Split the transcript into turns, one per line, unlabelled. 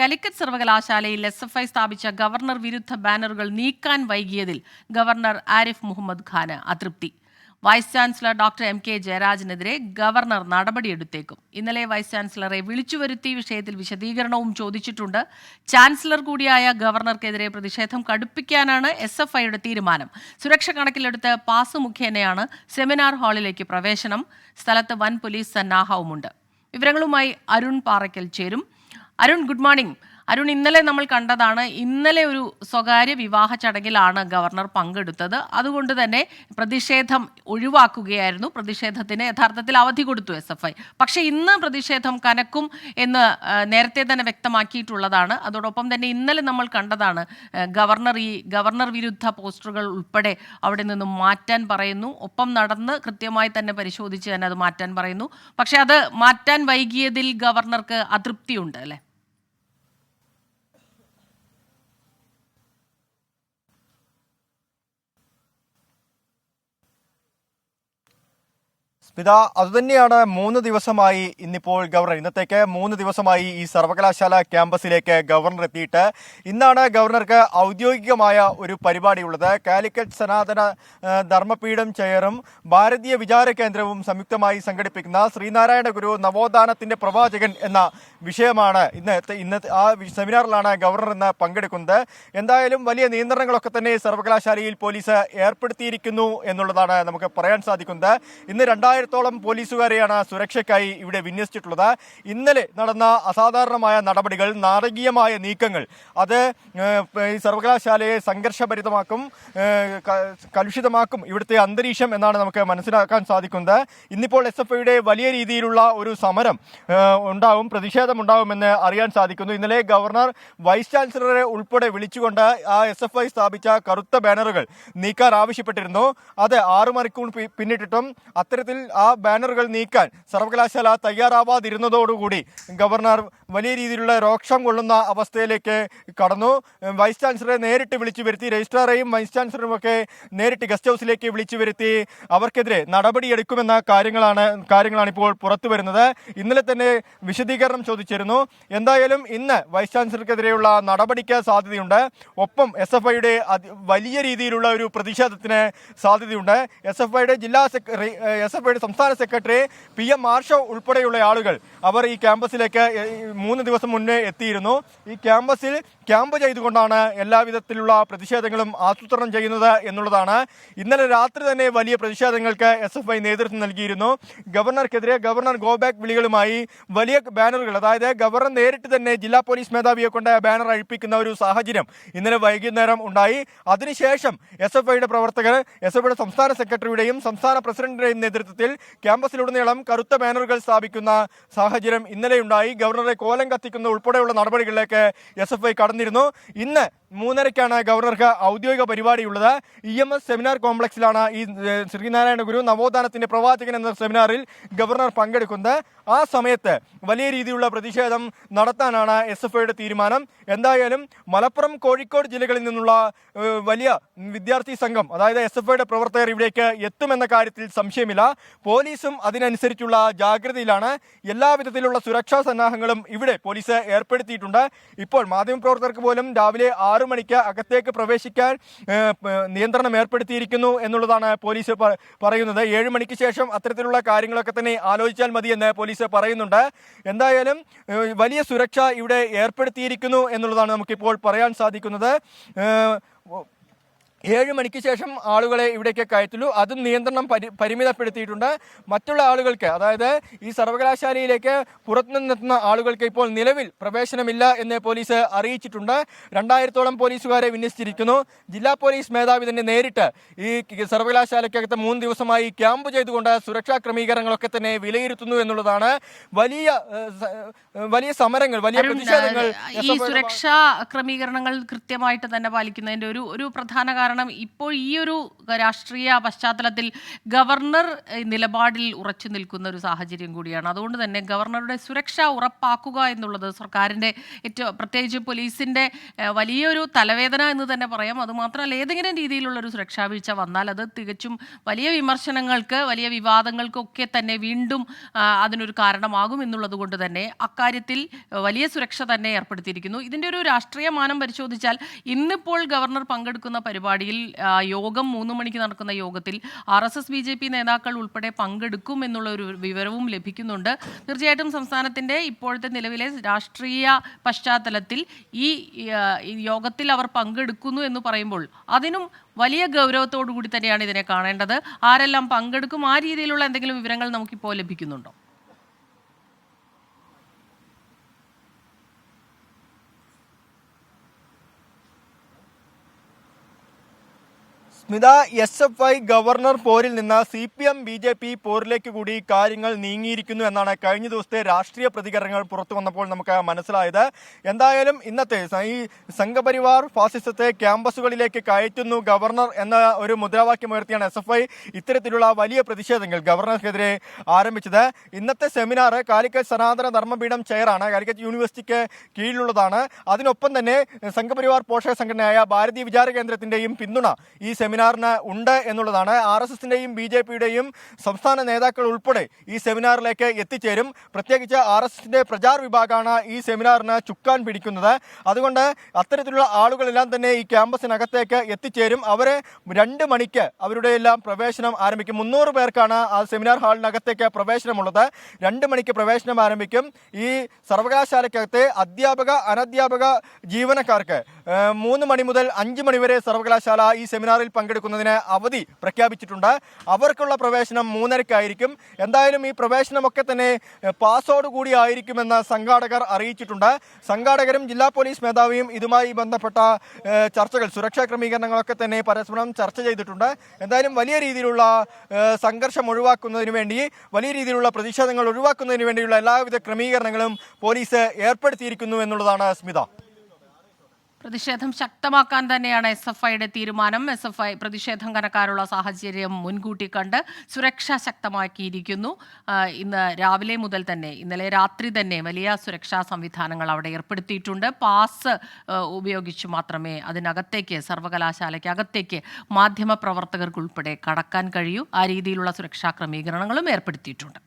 കാലിക്കറ്റ് സർവകലാശാലയിൽ SFI സ്ഥാപിച്ച governor വിരുദ്ധ ബാനറുകൾ നീക്കാൻ വൈകിയതിൽ ഗവർണർ ആരിഫ് മുഹമ്മദ് ഖാന് അതൃപ്തി. വൈസ് ചാൻസലർ ഡോക്ടർ MK ജയരാജനെതിരെ ഗവർണർ നടപടിയെടുത്തേക്കും. ഇന്നലെ വൈസ് ചാൻസലറെ വിളിച്ചുവരുത്തി വിഷയത്തിൽ വിശദീകരണവും ചോദിച്ചിട്ടുണ്ട്. ചാൻസലർ കൂടിയായ ഗവർണർക്കെതിരെ പ്രതിഷേധം കടുപ്പിക്കാനാണ് SFIയുടെ തീരുമാനം. സുരക്ഷ കണക്കിലെടുത്ത് പാസ് മുഖേനയാണ് സെമിനാർ ഹാളിലേക്ക് പ്രവേശനം. സ്ഥലത്ത് വൻ പോലീസ് സന്നാഹവുമുണ്ട്. വിവരങ്ങളുമായി അരുൺ പാറയ്ക്കൽ ചേരും. Arun, good morning. അരുൺ, ഇന്നലെ നമ്മൾ കണ്ടതാണ്, ഇന്നലെ ഒരു സ്വകാര്യ വിവാഹ ചടങ്ങിലാണ് ഗവർണർ പങ്കെടുത്തത്. അതുകൊണ്ട് തന്നെ പ്രതിഷേധം ഒഴിവാക്കുകയായിരുന്നു. പ്രതിഷേധത്തിന് യഥാർത്ഥത്തിൽ അവധി കൊടുത്തു SFI. പക്ഷേ ഇന്ന് പ്രതിഷേധം കനക്കും എന്ന് നേരത്തെ തന്നെ വ്യക്തമാക്കിയിട്ടുള്ളതാണ്. അതോടൊപ്പം തന്നെ ഇന്നലെ നമ്മൾ കണ്ടതാണ്, ഗവർണർ വിരുദ്ധ പോസ്റ്ററുകൾ ഉൾപ്പെടെ അവിടെ നിന്നും മാറ്റാൻ പറയുന്നു. ഒപ്പം നടന്ന് കൃത്യമായി തന്നെ പരിശോധിച്ച് തന്നെ അത് മാറ്റാൻ പറയുന്നു. പക്ഷെ അത് മാറ്റാൻ വൈകിയതിൽ ഗവർണർക്ക് അതൃപ്തിയുണ്ട് അല്ലേ?
സ്മിത, അതുതന്നെയാണ് 3 ദിവസമായി ഇന്നിപ്പോൾ ഗവർണർ ഇന്നത്തേക്ക് 3 ദിവസമായി ഈ സർവകലാശാല ക്യാമ്പസിലേക്ക് ഗവർണർ എത്തിയിട്ട്. ഇന്നാണ് ഗവർണർക്ക് ഔദ്യോഗികമായ ഒരു പരിപാടിയുള്ളത്. കാലിക്കറ്റ് സനാതന ധർമ്മപീഠം ചെയറും ഭാരതീയ വിചാര കേന്ദ്രവും സംയുക്തമായി സംഘടിപ്പിക്കുന്ന ശ്രീനാരായണ ഗുരു നവോത്ഥാനത്തിന്റെ പ്രവാചകൻ എന്ന വിഷയമാണ് ഇന്നത്തെ ആ സെമിനാറിലാണ് ഗവർണർ ഇന്ന് പങ്കെടുക്കുന്നത്. എന്തായാലും വലിയ നിയന്ത്രണങ്ങളൊക്കെ തന്നെ സർവകലാശാലയിൽ പോലീസ് ഏർപ്പെടുത്തിയിരിക്കുന്നു എന്നുള്ളതാണ് നമുക്ക് പറയാൻ സാധിക്കുന്നത്. ഇന്ന് 2000-ഓളം പോലീസുകാരെയാണ് സുരക്ഷയ്ക്കായി ഇവിടെ വിന്യസിച്ചിട്ടുള്ളത്. ഇന്നലെ നടന്ന അസാധാരണമായ നടപടികൾ, നാടകീയമായ നീക്കങ്ങൾ, അത് ഈ സർവകലാശാലയെ സംഘർഷഭരിതമാക്കും, കലുഷിതമാക്കും ഇവിടുത്തെ അന്തരീക്ഷം എന്നാണ് നമുക്ക് മനസ്സിലാക്കാൻ സാധിക്കുന്നത്. ഇന്നിപ്പോൾ SFIയുടെ വലിയ രീതിയിലുള്ള ഒരു സമരം ഉണ്ടാവും, പ്രതിഷേധം ഉണ്ടാവുമെന്ന് അറിയാൻ സാധിക്കുന്നു. ഇന്നലെ ഗവർണർ വൈസ് ചാൻസലറെ ഉൾപ്പെടെ വിളിച്ചുകൊണ്ട് ആ SFI സ്ഥാപിച്ച കറുത്ത ബാനറുകൾ നീക്കാൻ ആവശ്യപ്പെട്ടിരുന്നു. അത് 6 മണിക്കൂർ പിന്നിട്ടിട്ടും അത്തരത്തിൽ ആ ബാനറുകൾ നീക്കാൻ സർവകലാശാല തയ്യാറാവാതിരുന്നതോടുകൂടി ഗവർണർ വലിയ രീതിയിലുള്ള രോക്ഷം കൊള്ളുന്ന അവസ്ഥയിലേക്ക് കടന്നു. വൈസ് ചാൻസലറെ നേരിട്ട് വിളിച്ചു വരുത്തി, രജിസ്ട്രാറേയും വൈസ് ചാൻസലറും ഒക്കെ നേരിട്ട് ഗസ്റ്റ് ഹൗസിലേക്ക് വിളിച്ചു വരുത്തി അവർക്കെതിരെ നടപടിയെടുക്കുമെന്ന കാര്യങ്ങളാണ് ഇപ്പോൾ പുറത്തു വരുന്നത്. ഇന്നലെ തന്നെ വിശദീകരണം ചോദിച്ചിരുന്നു. എന്തായാലും ഇന്ന് വൈസ് ചാൻസലർക്കെതിരെയുള്ള നടപടിക്ക് സാധ്യതയുണ്ട്. ഒപ്പം SFIയുടെ വലിയ രീതിയിലുള്ള ഒരു പ്രതിഷേധത്തിന് സാധ്യതയുണ്ട്. SFIയുടെ സംസ്ഥാന സെക്രട്ടറി PM മാർഷോ ഉൾപ്പെടെയുള്ള ആളുകൾ അവർ ഈ ക്യാമ്പസിലേക്ക് 3 ദിവസം മുന്നേ എത്തിയിരുന്നു. ഈ ക്യാമ്പസിൽ ക്യാമ്പ് ചെയ്തുകൊണ്ടാണ് എല്ലാവിധത്തിലുള്ള പ്രതിഷേധങ്ങളും ആസൂത്രണം ചെയ്യുന്നത് എന്നുള്ളതാണ്. ഇന്നലെ രാത്രി തന്നെ വലിയ പ്രതിഷേധങ്ങൾക്ക് SFI നേതൃത്വം നൽകിയിരുന്നു. ഗവർണർക്കെതിരെ ഗവർണർ ഗോ ബാക്ക് വിളികളുമായി വലിയ ബാനറുകൾ, അതായത് ഗവർണർ നേരിട്ട് തന്നെ ജില്ലാ പോലീസ് മേധാവിയെ കൊണ്ട് ബാനർ അഴിപ്പിക്കുന്ന ഒരു സാഹചര്യം ഇന്നലെ വൈകുന്നേരം ഉണ്ടായി. അതിനുശേഷം SFIയുടെ പ്രവർത്തകർ SFIയുടെ സംസ്ഥാന സെക്രട്ടറിയുടെയും സംസ്ഥാന പ്രസിഡന്റിന്റെയും നേതൃത്വത്തിൽ ക്യാമ്പസിലുടനീളം കറുത്ത ബാനറുകൾ സ്ഥാപിക്കുന്ന സാഹചര്യം ഇന്നലെയുണ്ടായി. ഗവർണറെ കോലം കത്തിക്കുന്ന ഉൾപ്പെടെയുള്ള നടപടികളിലേക്ക് SFI കടന്നിരുന്നു. ഇന്ന് 3:30-ക്കാണ് ഗവർണർക്ക് ഔദ്യോഗിക പരിപാടിയുള്ളത്. EMS സെമിനാർ കോംപ്ലക്സിലാണ് ഈ ശ്രീനാരായണ ഗുരു നവോത്ഥാനത്തിന്റെ പ്രവാചകൻ എന്ന സെമിനാറിൽ ഗവർണർ പങ്കെടുക്കുന്നത്. ആ സമയത്ത് വലിയ രീതിയിലുള്ള പ്രതിഷേധം നടത്താനാണ് SFIയുടെ തീരുമാനം. എന്തായാലും മലപ്പുറം, കോഴിക്കോട് ജില്ലകളിൽ നിന്നുള്ള വലിയ വിദ്യാർത്ഥി സംഘം, അതായത് SFIയുടെ പ്രവർത്തകർ ഇവിടേക്ക് എത്തുമെന്ന കാര്യത്തിൽ സംശയമില്ല. പോലീസും അതിനനുസരിച്ചുള്ള ജാഗ്രതയിലാണ്. എല്ലാവിധത്തിലുള്ള സുരക്ഷാ സന്നാഹങ്ങളും ഇവിടെ പോലീസ് ഏർപ്പെടുത്തിയിട്ടുണ്ട്. ഇപ്പോൾ മാധ്യമപ്രവർത്തകർക്ക് പോലും രാവിലെ 6 മണിക്ക് അകത്തേക്ക് പ്രവേശിക്കാൻ നിയന്ത്രണം ഏർപ്പെടുത്തിയിരിക്കുന്നു എന്നുള്ളതാണ് പോലീസ് പറയുന്നത്. 7 മണിക്ക് ശേഷം അത്തരത്തിലുള്ള കാര്യങ്ങളൊക്കെ തന്നെ ആലോചിച്ചാൽ മതി എന്ന് പോലീസ് പറയുന്നുണ്ട്. എന്തായാലും വലിയ സുരക്ഷ ഇവിടെ ഏർപ്പെടുത്തിയിരിക്കുന്നു എന്നുള്ളതാണ് നമുക്കിപ്പോൾ പറയാൻ സാധിക്കുന്നത്. 7 മണിക്ക് ശേഷം ആളുകളെ ഇവിടേക്ക് കയറ്റുള്ളൂ. അതും നിയന്ത്രണം പരിമിതപ്പെടുത്തിയിട്ടുണ്ട്. മറ്റുള്ള ആളുകൾക്ക്, അതായത് ഈ സർവകലാശാലയിലേക്ക് പുറത്തുനിന്നെത്തുന്ന ആളുകൾക്ക് ഇപ്പോൾ നിലവിൽ പ്രവേശനമില്ല എന്ന് പോലീസ് അറിയിച്ചിട്ടുണ്ട്. 2000-ഓളം പോലീസുകാരെ വിന്യസിച്ചിരിക്കുന്നു. ജില്ലാ പോലീസ് മേധാവി തന്നെ നേരിട്ട് ഈ സർവകലാശാലയ്ക്കകത്ത് 3 ദിവസമായി ക്യാമ്പ് ചെയ്തുകൊണ്ട് സുരക്ഷാ ക്രമീകരണങ്ങളൊക്കെ തന്നെ വിലയിരുത്തുന്നു എന്നുള്ളതാണ്. വലിയ സമരങ്ങൾ, വലിയ പ്രതിഷേധങ്ങൾ,
ഈ സുരക്ഷാ ക്രമീകരണങ്ങൾ കൃത്യമായിട്ട് തന്നെ പാലിക്കുന്നതിന്റെ ഒരു പ്രധാന കാരണം കാരണം ഇപ്പോൾ ഈ ഒരു രാഷ്ട്രീയ പശ്ചാത്തലത്തിൽ ഗവർണർ നിലപാടിൽ ഉറച്ചു നിൽക്കുന്ന ഒരു സാഹചര്യം കൂടിയാണ്. അതുകൊണ്ട് തന്നെ ഗവർണറുടെ സുരക്ഷ ഉറപ്പാക്കുക എന്നുള്ളത് സർക്കാരിൻ്റെ ഏറ്റവും, പ്രത്യേകിച്ച് പോലീസിൻ്റെ വലിയൊരു തലവേദന എന്ന് തന്നെ പറയാം. അതുമാത്രമല്ല, ഏതെങ്കിലും രീതിയിലുള്ളൊരു സുരക്ഷാ വീഴ്ച വന്നാൽ അത് തികച്ചും വലിയ വിമർശനങ്ങൾക്ക്, വലിയ വിവാദങ്ങൾക്കൊക്കെ തന്നെ വീണ്ടും അതിനൊരു കാരണമാകും എന്നുള്ളത് കൊണ്ട് തന്നെ അക്കാര്യത്തിൽ വലിയ സുരക്ഷ തന്നെ ഏർപ്പെടുത്തിയിരിക്കുന്നു. ഇതിൻ്റെ ഒരു രാഷ്ട്രീയ മാനം പരിശോധിച്ചാൽ ഇന്നിപ്പോൾ ഗവർണർ പങ്കെടുക്കുന്ന പരിപാടിയിൽ യോഗം 3 മണിക്ക് നടക്കുന്ന യോഗത്തിൽ RSS BJP നേതാക്കൾ ഉൾപ്പെടെ പങ്കെടുക്കും എന്നുള്ള ഒരു വിവരവും ലഭിക്കുന്നുണ്ട്. തീർച്ചയായിട്ടും സംസ്ഥാനത്തിൻ്റെ ഇപ്പോഴത്തെ നിലവിലെ രാഷ്ട്രീയ പശ്ചാത്തലത്തിൽ ഈ യോഗത്തിൽ അവർ പങ്കെടുക്കുന്നു എന്ന് പറയുമ്പോൾ അതിനും വലിയ ഗൗരവത്തോടു കൂടി തന്നെയാണ് ഇതിനെ കാണേണ്ടത്. ആരെല്ലാം പങ്കെടുക്കും, ആ രീതിയിലുള്ള എന്തെങ്കിലും വിവരങ്ങൾ നമുക്കിപ്പോൾ ലഭിക്കുന്നുണ്ടോ?
സ്മിത, SFI ഗവർണർ പോരിൽ നിന്ന് CPM BJP പോരിലേക്ക് കൂടി കാര്യങ്ങൾ നീങ്ങിയിരിക്കുന്നു എന്നാണ് കഴിഞ്ഞ ദിവസത്തെ രാഷ്ട്രീയ പ്രതികരണങ്ങൾ പുറത്തു വന്നപ്പോൾ നമുക്ക് മനസ്സിലായത്. എന്തായാലും ഇന്നത്തെ ഈ സംഘപരിവാർ ഫാസിസത്തെ ക്യാമ്പസുകളിലേക്ക് കയറ്റുന്നു ഗവർണർ എന്ന ഒരു മുദ്രാവാക്യമുയർത്തിയാണ് SFI ഇത്തരത്തിലുള്ള വലിയ പ്രതിഷേധങ്ങൾ ഗവർണർക്കെതിരെ ആരംഭിച്ചത്. ഇന്നത്തെ സെമിനാർ കാലിക്കറ്റ് സനാതന ധർമ്മപീഠം ചെയറാണ്, കാലിക്കറ്റ് യൂണിവേഴ്സിറ്റിക്ക് കീഴിലുള്ളതാണ്. അതിനൊപ്പം തന്നെ സംഘപരിവാർ പോഷക സംഘടനയായ ഭാരതീയ വിചാര കേന്ദ്രത്തിന്റെയും പിന്തുണ ഈ സെമിനാറിന് ഉണ്ട് എന്നുള്ളതാണ്. RSSന്റെയും BJPയുടെയും സംസ്ഥാന നേതാക്കൾ ഉൾപ്പെടെ ഈ സെമിനാറിലേക്ക് എത്തിച്ചേരും. പ്രത്യേകിച്ച് RSSന്റെ പ്രചാർ വിഭാഗമാണ് ഈ സെമിനാറിന് ചുക്കാൻ പിടിക്കുന്നത്. അതുകൊണ്ട് അത്തരത്തിലുള്ള ആളുകളെല്ലാം തന്നെ ഈ ക്യാമ്പസിനകത്തേക്ക് എത്തിച്ചേരും. അവരെ 2 മണിക്ക് അവരുടെ എല്ലാം പ്രവേശനം ആരംഭിക്കും. 300 പേർക്കാണ് ആ സെമിനാർ ഹാളിനകത്തേക്ക് പ്രവേശനമുള്ളത്. 2 മണിക്ക് പ്രവേശനം ആരംഭിക്കും. ഈ സർവകലാശാലയ്ക്കകത്തെ അധ്യാപക അനധ്യാപക ജീവനക്കാർക്ക് 3 മണി മുതൽ 5 മണി വരെ സർവകലാശാല ഈ സെമിനാറിൽ പങ്കെടുക്കുന്നതിന് അവധി പ്രഖ്യാപിച്ചിട്ടുണ്ട്. അവർക്കുള്ള പ്രവേശനം 3:30-ക്കായിരിക്കും. എന്തായാലും ഈ പ്രവേശനമൊക്കെ തന്നെ പാസോടുകൂടി ആയിരിക്കുമെന്ന് സംഘാടകർ അറിയിച്ചിട്ടുണ്ട്. സംഘാടകരും ജില്ലാ പോലീസ് മേധാവിയും ഇതുമായി ബന്ധപ്പെട്ട ചർച്ചകൾ, സുരക്ഷാ ക്രമീകരണങ്ങളൊക്കെ തന്നെ പരസ്പരം ചർച്ച ചെയ്തിട്ടുണ്ട്. എന്തായാലും വലിയ രീതിയിലുള്ള സംഘർഷം ഒഴിവാക്കുന്നതിന് വേണ്ടി, വലിയ രീതിയിലുള്ള പ്രതിഷേധങ്ങൾ ഒഴിവാക്കുന്നതിന് വേണ്ടിയുള്ള എല്ലാവിധ ക്രമീകരണങ്ങളും പോലീസ് ഏർപ്പെടുത്തിയിരിക്കുന്നു എന്നുള്ളതാണ് സ്മിത.
പ്രതിഷേധം ശക്തമാക്കാൻ തന്നെയാണ് SFIയുടെ തീരുമാനം. SFI പ്രതിഷേധം കനക്കാനുള്ള സാഹചര്യം മുൻകൂട്ടി കണ്ട് സുരക്ഷ ശക്തമാക്കിയിരിക്കുന്നു. ഇന്ന് രാവിലെ മുതൽ തന്നെ, ഇന്നലെ രാത്രി തന്നെ വലിയ സുരക്ഷാ സംവിധാനങ്ങൾ അവിടെ ഏർപ്പെടുത്തിയിട്ടുണ്ട്. പാസ് ഉപയോഗിച്ച് മാത്രമേ അതിനകത്തേക്ക്, സർവകലാശാലയ്ക്ക് അകത്തേക്ക് മാധ്യമ പ്രവർത്തകർക്കുൾപ്പെടെ കടക്കാൻ കഴിയൂ. ആ രീതിയിലുള്ള സുരക്ഷാ ക്രമീകരണങ്ങളും ഏർപ്പെടുത്തിയിട്ടുണ്ട്.